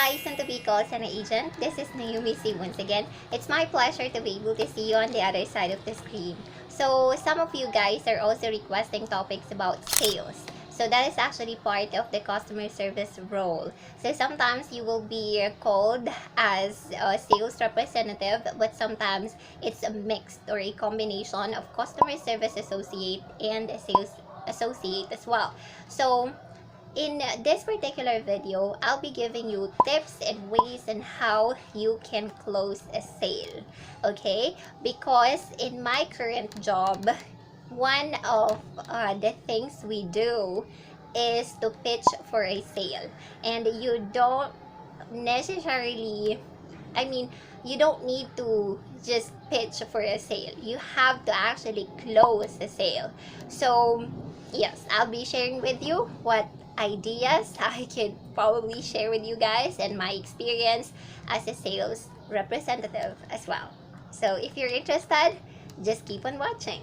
Hi, soon-to-be call center agent. This is Nayumi Cee once again. It's my pleasure to be able to see you on the other side of the screen. So, some of you guys are also requesting topics about sales. So, that is actually part of the customer service role. So, sometimes you will be called as a sales representative, but sometimes it's a mixed or a combination of customer service associate and a sales associate as well. So, in this particular video, I'll be giving you tips and ways on how you can close a sale. Okay? Because in my current job, one of the things we do is to pitch for a sale. And you don't necessarily, you don't need to just pitch for a sale. You have to actually close a sale. So, yes, I'll be sharing with you what ideas I could probably share with you guys and my experience as a sales representative as well. So if you're interested, just keep on watching.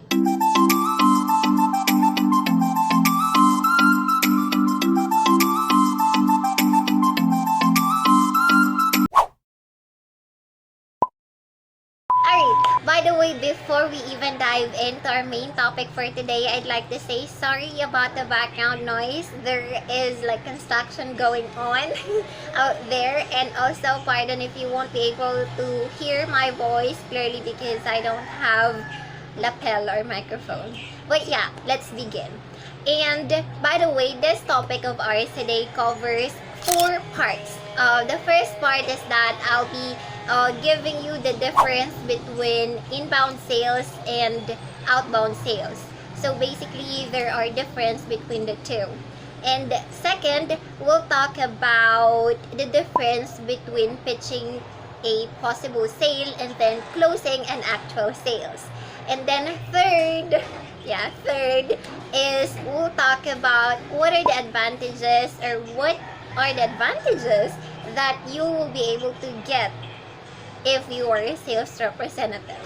By the way, before we even dive into our main topic for today, I'd like to say sorry about the background noise. There is like construction going on out there, and also pardon if you won't be able to hear my voice clearly because I don't have lapel or microphone. But yeah, let's begin. And by the way, this topic of ours today covers 4 parts. The first part is that I'll be giving you the difference between inbound sales and outbound sales. So basically, there are difference between the two. And second, we'll talk about the difference between pitching a possible sale and then closing an actual sales. And then third is we'll talk about what are the advantages or what are the advantages that you will be able to get if you are a sales representative.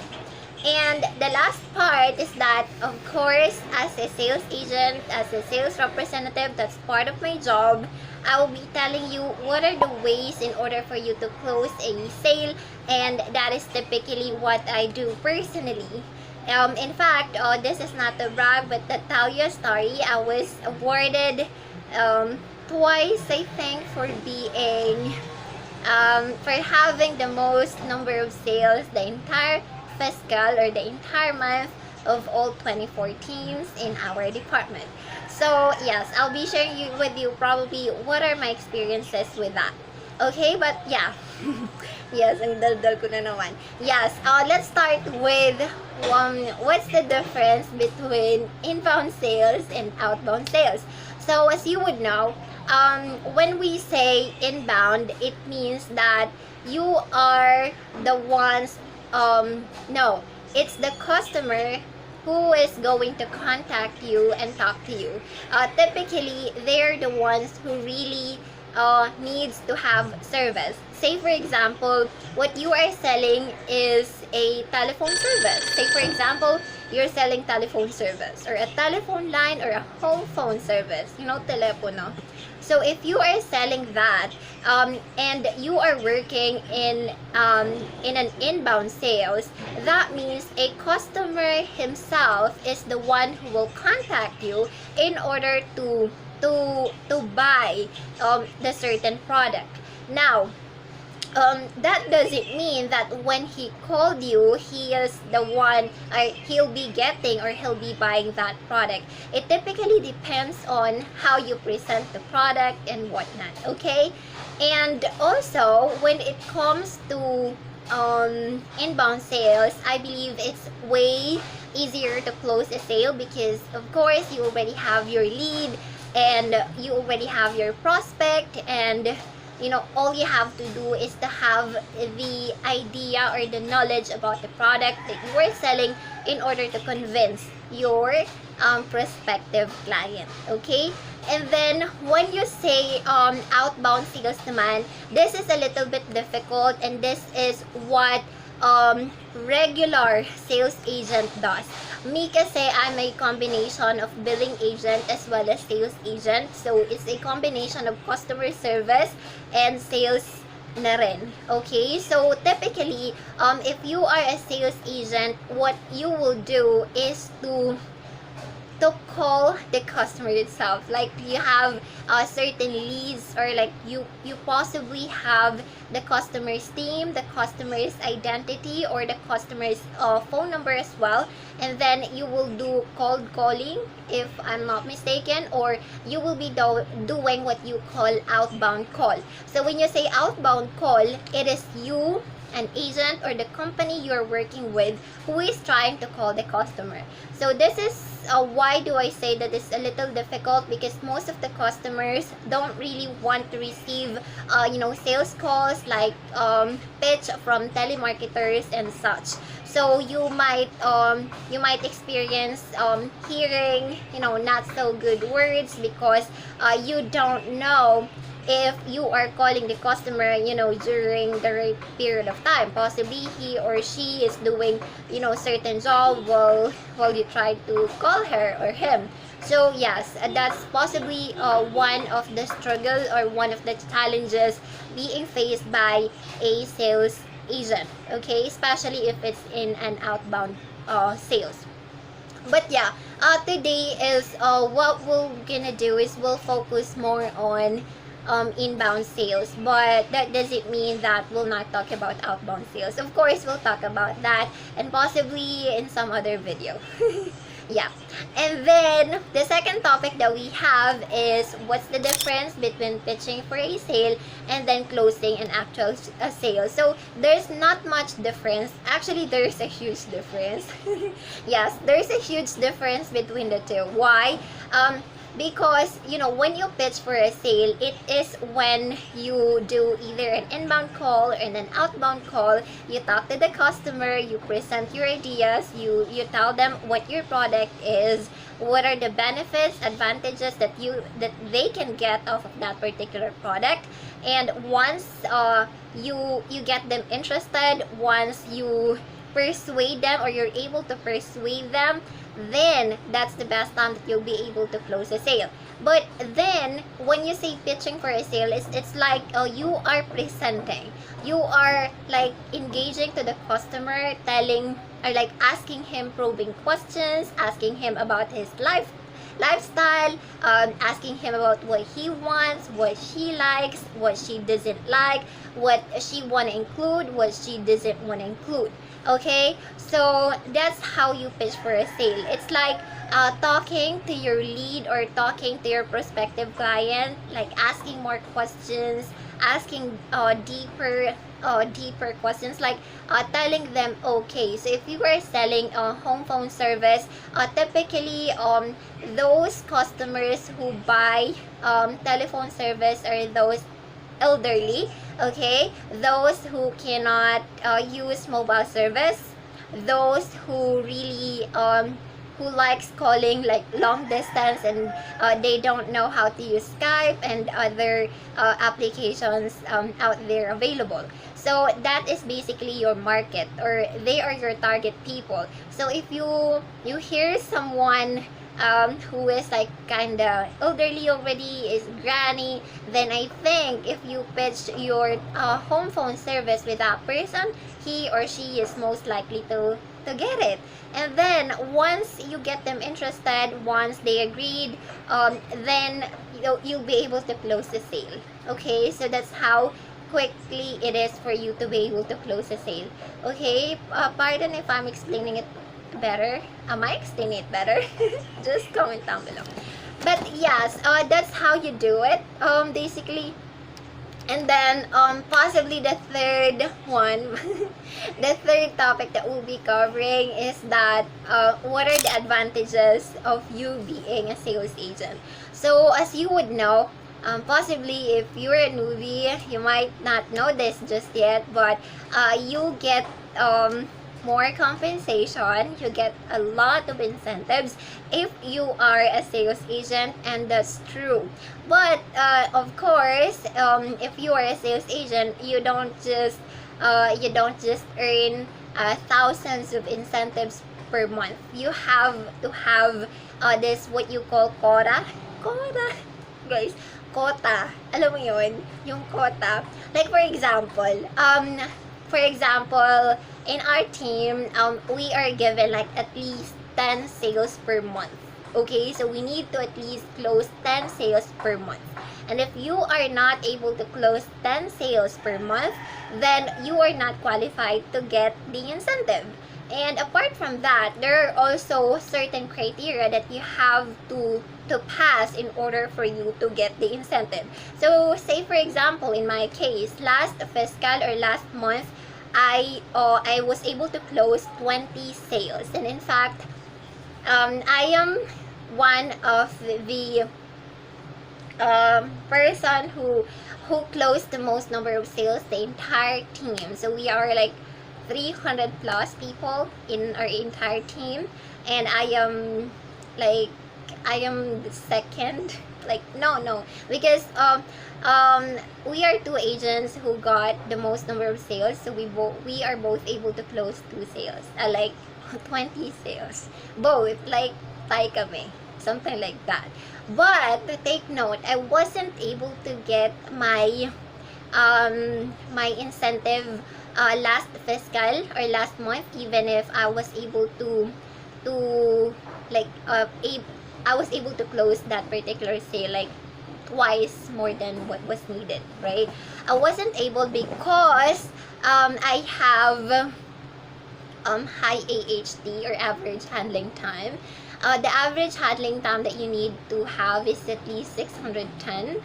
And the last part is that, of course, as a sales agent, as a sales representative, that's part of my job. I will be telling you what are the ways in order for you to close a sale, and that is typically what I do personally. In fact, this is not a brag, but to tell you a story, I was awarded twice, I think, for being for having the most number of sales the entire fiscal or the entire month of all 24 teams in our department. So yes, I'll be sharing with you probably what are my experiences with that. Okay, but yeah. Yes, ang dal-dal ko na naman. Yes, let's start with what's the difference between inbound sales and outbound sales. So as you would know, when we say inbound, it means that you are the ones, no, it's the customer who is going to contact you and talk to you. Typically, they're the ones who really needs to have service. Say for example, what you are selling is a telephone service. Say for example, you're selling telephone service or a telephone line or a home phone service, telepono. So if you are selling that and you are working in an inbound sales, that means a customer himself is the one who will contact you in order to buy the certain product. Now, that doesn't mean that when he called you, he is the one, or he'll be getting or he'll be buying that product. It typically depends on how you present the product and whatnot, okay? And also, when it comes to inbound sales, I believe it's way easier to close a sale because, of course, you already have your lead and you already have your prospect, and all you have to do is to have the idea or the knowledge about the product that you are selling in order to convince your prospective client, okay? And then when you say outbound sales naman, this is a little bit difficult, and this is what regular sales agent does. Me kasi, I'm a combination of billing agent as well as sales agent. So, it's a combination of customer service and sales na rin. Okay? So, typically, if you are a sales agent, what you will do is to call the customer itself. Like, you have certain leads, or like you possibly have the customer's name, the customer's identity, or the customer's phone number as well, and then you will do cold calling, if I'm not mistaken, or you will be doing what you call outbound call. So when you say outbound call, it is you, an agent, or the company you're working with, who is trying to call the customer. So this is why do I say that it's a little difficult, because most of the customers don't really want to receive sales calls, like pitch from telemarketers and such. So you might experience hearing not so good words, because you don't know if you are calling the customer during the right period of time. Possibly he or she is doing certain job while you try to call her or him. So yes, that's possibly one of the struggle, or one of the challenges being faced by a sales agent, okay, especially if it's in an outbound sales. But yeah, today is what we're gonna do is we'll focus more on inbound sales, but that doesn't mean that we'll not talk about outbound sales. Of course, we'll talk about that, and possibly in some other video. Yeah. And then the second topic that we have is, what's the difference between pitching for a sale and then closing an actual sale. So there's not much difference. Actually, there's a huge difference. Yes, there's a huge difference between the two. Why? Because when you pitch for a sale, it is when you do either an inbound call or an outbound call. You talk to the customer, you present your ideas, you tell them what your product is, what are the benefits, advantages that they can get off of that particular product. And once you get them interested, once you persuade them, or you're able to persuade them, then that's the best time that you'll be able to close a sale. But then when you say pitching for a sale, it's like you are presenting, you are like engaging to the customer, telling, or like asking him probing questions, asking him about his lifestyle, asking him about what he wants, what she likes, what she doesn't like, what she want to include, what she doesn't want to include. Okay, so that's how you pitch for a sale. It's like talking to your lead, or talking to your prospective client, like asking more questions, asking deeper questions, like telling them, okay, so if you were selling a home phone service, typically those customers who buy telephone service are those elderly, okay, those who cannot use mobile service, those who really who likes calling like long distance, and they don't know how to use Skype and other applications out there available. So that is basically your market, or they are your target people. So if you hear someone who is like kind of elderly already, is granny, then I think if you pitch your home phone service with that person, he or she is most likely to get it. And then once you get them interested, once they agreed, then you'll be able to close the sale. Okay, so that's how quickly it is for you to be able to close a sale. Okay, pardon if I'm explaining it better. Am I explaining it better? Just comment down below. But yes, that's how you do it, basically. And then possibly the third one, the third topic that we'll be covering is that what are the advantages of you being a sales agent. So as you would know, possibly if you're a newbie, you might not know this just yet, but you get more compensation, you get a lot of incentives if you are a sales agent, and that's true. But of course, if you are a sales agent, you don't just earn thousands of incentives per month. You have to have this what you call quota, guys, quota. Alam mo yun? Yung quota. Like, for example, in our team, we are given like at least 10 sales per month. Okay, so we need to at least close 10 sales per month. And if you are not able to close 10 sales per month, then you are not qualified to get the incentive. And apart from that, there are also certain criteria that you have to pass in order for you to get the incentive. So say for example, in my case, last fiscal or last month, I was able to close 20 sales. And in fact, I am one of the person who closed the most number of sales, the entire team. So we are like 300 plus people in our entire team, and I am the second. Like no, because we are two agents who got the most number of sales, so we are both able to close 2 sales, like 20 sales, both like kami, something like that. But take note, I wasn't able to get my my incentive last fiscal or last month, even if I was able to like I was able to close that particular sale like twice more than what was needed, right? I wasn't able because I have high AHT, or average handling time. The average handling time that you need to have is at least 610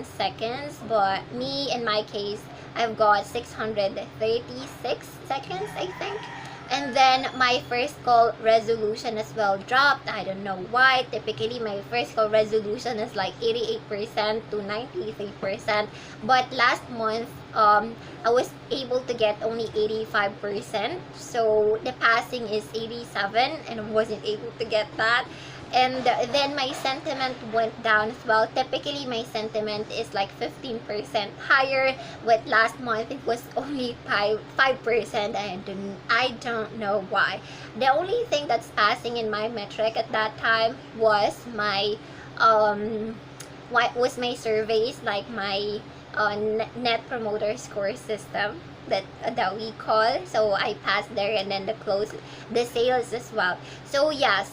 seconds, but me, in my case, I've got 636 seconds, I think. And then my first call resolution as well dropped. I don't know why. Typically, my first call resolution is like 88% to 93%. But last month, I was able to get only 85%. So the passing is 87, and I wasn't able to get that. And then my sentiment went down as well. Typically, my sentiment is like 15% higher, but last month it was only 5%. I don't know why. The only thing that's passing in my metric at that time was my surveys, like my net promoter score system that we call. So I passed there, and then the sales as well. So yes,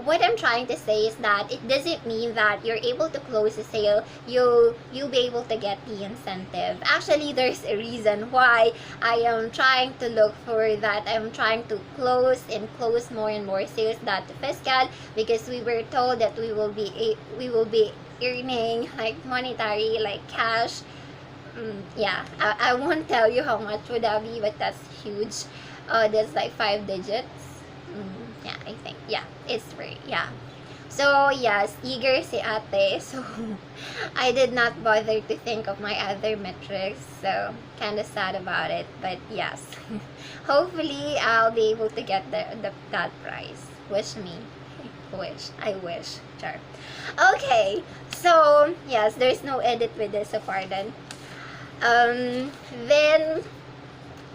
what I'm trying to say is that it doesn't mean that you're able to close a sale, you'll be able to get the incentive. Actually, there's a reason why I am trying to look for that. I'm trying to close more and more sales that fiscal, because we were told that we will be earning like monetary, like cash. Yeah, I won't tell you how much would that be, but that's huge. That's like 5 digits. Yeah, I think. Yeah, it's free. Yeah. So yes, eager si ate. So I did not bother to think of my other metrics. So kind of sad about it. But yes, hopefully I'll be able to get that prize. Wish me. I wish. Sure. Okay. So yes, there's no edit with this so far then. Then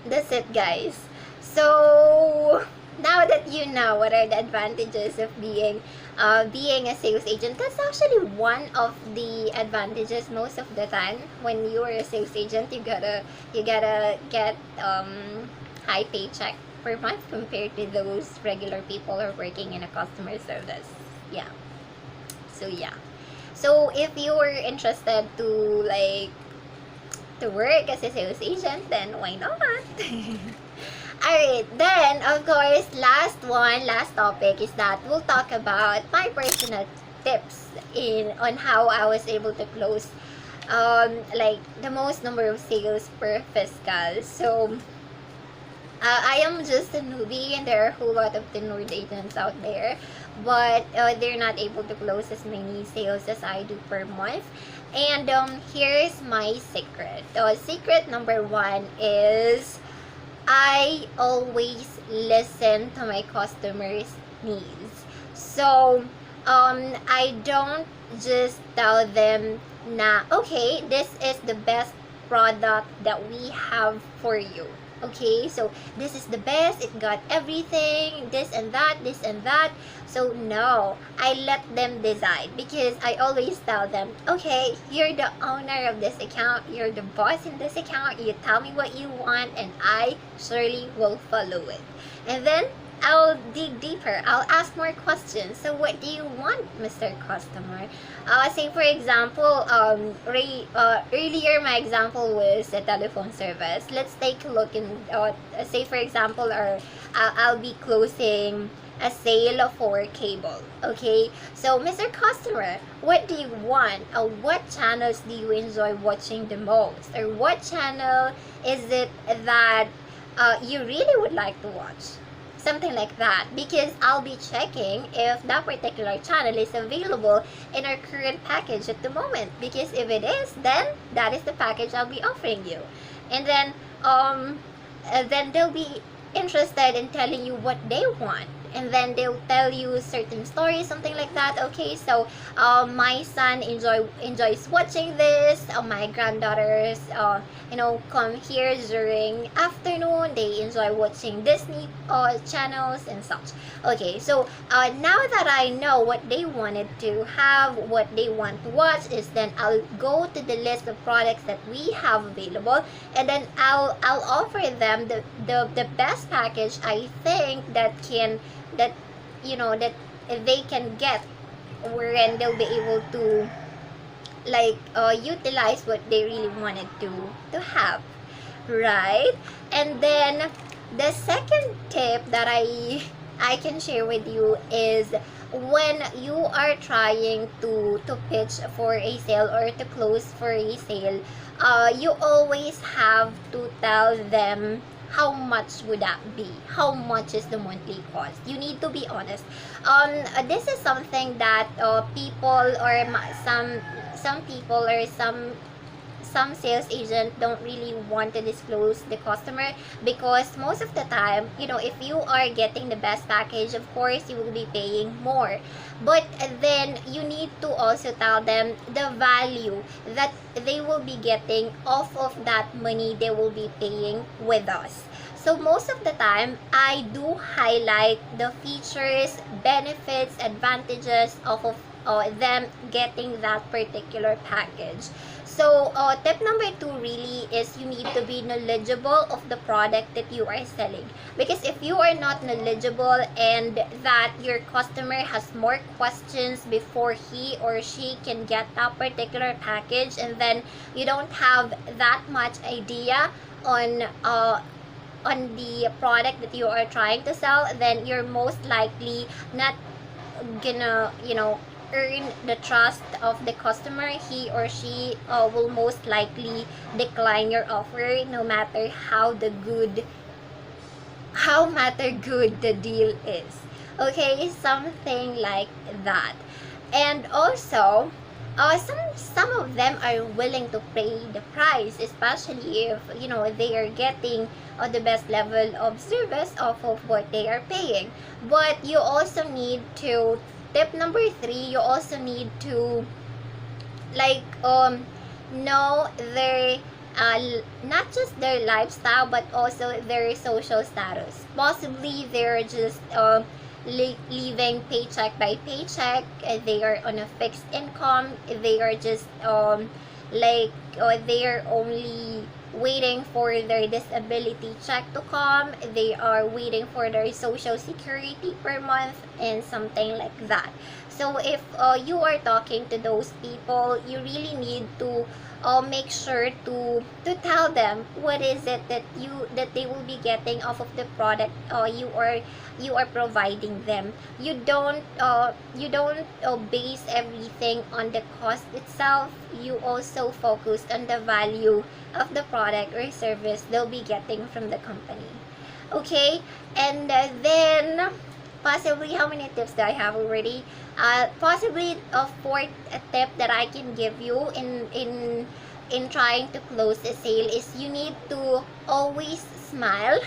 that's it, guys. So now that you know what are the advantages of being a sales agent, that's actually one of the advantages most of the time. When you are a sales agent, you gotta get high paycheck per month compared to those regular people who are working in a customer service. Yeah. So yeah. So if you were interested to work as a sales agent, then why not? Alright, then of course, last topic is that we'll talk about my personal tips on how I was able to close like the most number of sales per fiscal. So I am just a newbie, and there are a whole lot of tenured agents out there, but they're not able to close as many sales as I do per month. And here's my secret. Secret number 1 is I always listen to my customers' needs. So I don't just tell them na, okay, this is the best product that we have for you. Okay, so this is the best, it got everything, this and that, this and that. So no, I let them decide, because I always tell them, okay, you're the owner of this account, you're the boss in this account, you tell me what you want and I surely will follow it. And then I'll dig deeper. I'll ask more questions. So what do you want, Mr. Customer? Say for example, earlier my example was a telephone service. Let's take a look in, say for example, or I'll be closing a sale for cable. Okay, so Mr. Customer, what do you want? What channels do you enjoy watching the most? Or what channel is it that you really would like to watch? Something like that, because I'll be checking if that particular channel is available in our current package at the moment, because if it is, then that is the package I'll be offering you. And then they'll be interested in telling you what they want, and then they'll tell you certain stories, something like that. Okay, so my son enjoys watching this, my granddaughters come here during afternoon, they enjoy watching Disney channels and such. Okay, so now that I know what they wanted to have, what they want to watch, is then I'll go to the list of products that we have available, and then I'll offer them the best package I think that they can get, wherein they'll be able to utilize what they really wanted to have, right? And then the second tip that I can share with you is, when you are trying to pitch for a sale or to close for a sale, you always have to tell them how much would that be, how much is the monthly cost. You need to be honest. This is something that people, or some people, or some sales agent don't really want to disclose the customer, because most of the time, if you are getting the best package, of course you will be paying more, but then you need to also tell them the value that they will be getting off of that money they will be paying with us. So most of the time, I do highlight the features, benefits, advantages of them getting that particular package. So tip number 2 really is, you need to be knowledgeable of the product that you are selling. Because if you are not knowledgeable, and that your customer has more questions before he or she can get that particular package, and then you don't have that much idea on the product that you are trying to sell, then you're most likely not gonna earn the trust of the customer. He or she will most likely decline your offer, no matter how good the deal is. Okay, something like that. And also, some of them are willing to pay the price, especially if they are getting the best level of service off of what they are paying. But you also need to, tip number 3, you also need to know their not just their lifestyle, but also their social status. Possibly they're just living paycheck by paycheck, they are on a fixed income, they are just they are only waiting for their disability check to come, they are waiting for their social security per month, and something like that. So if you are talking to those people, you really need to make sure to tell them what is it that they will be getting off of the product you are providing them. You don't base everything on the cost itself. You also focus on the value of the product or service they'll be getting from the company. Okay, and then possibly, how many tips do I have already? Possibly a 4th tip that I can give you in trying to close a sale is, you need to always smile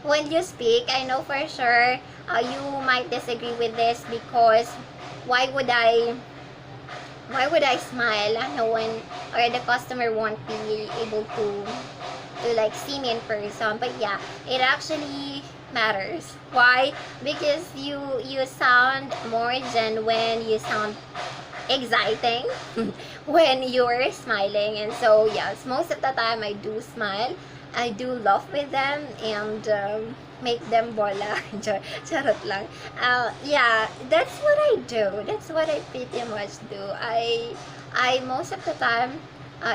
when you speak. I know for sure you might disagree with this, because why would I smile? No one, or the customer won't be able to like see me in person. But yeah, it actually matters. Why? Because you sound more genuine, you sound exciting when you're smiling. And so yes, most of the time I do smile, I do laugh with them, and make them bola. Charot lang. Yeah, that's what I do. That's what I pretty much do. I most of the time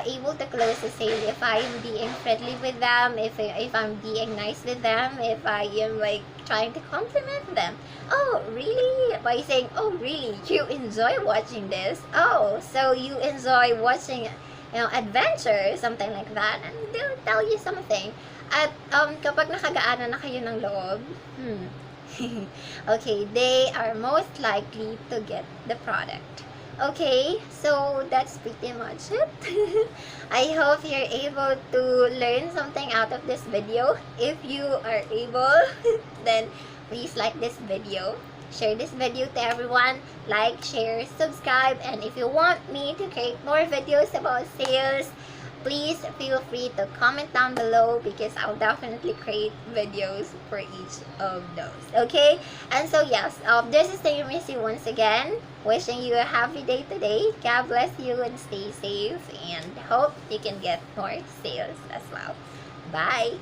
able to close the sale if I am being friendly with them, if I'm being nice with them, if I am like trying to compliment them. Oh, really? By saying, oh, really? You enjoy watching this? Oh, so you enjoy watching, adventure, something like that, and they'll tell you something. At kapag nakagaanan na kayo ng loob, okay, they are most likely to get the product. Okay, so that's pretty much it. I hope you're able to learn something out of this video. If you are able, then please like this video. Share this video to everyone. Like, share, subscribe. And if you want me to create more videos about sales, please feel free to comment down below, because I'll definitely create videos for each of those. Okay? And so yes, this is Nayumi Cee once again, wishing you a happy day today. God bless you and stay safe, and hope you can get more sales as well. Bye!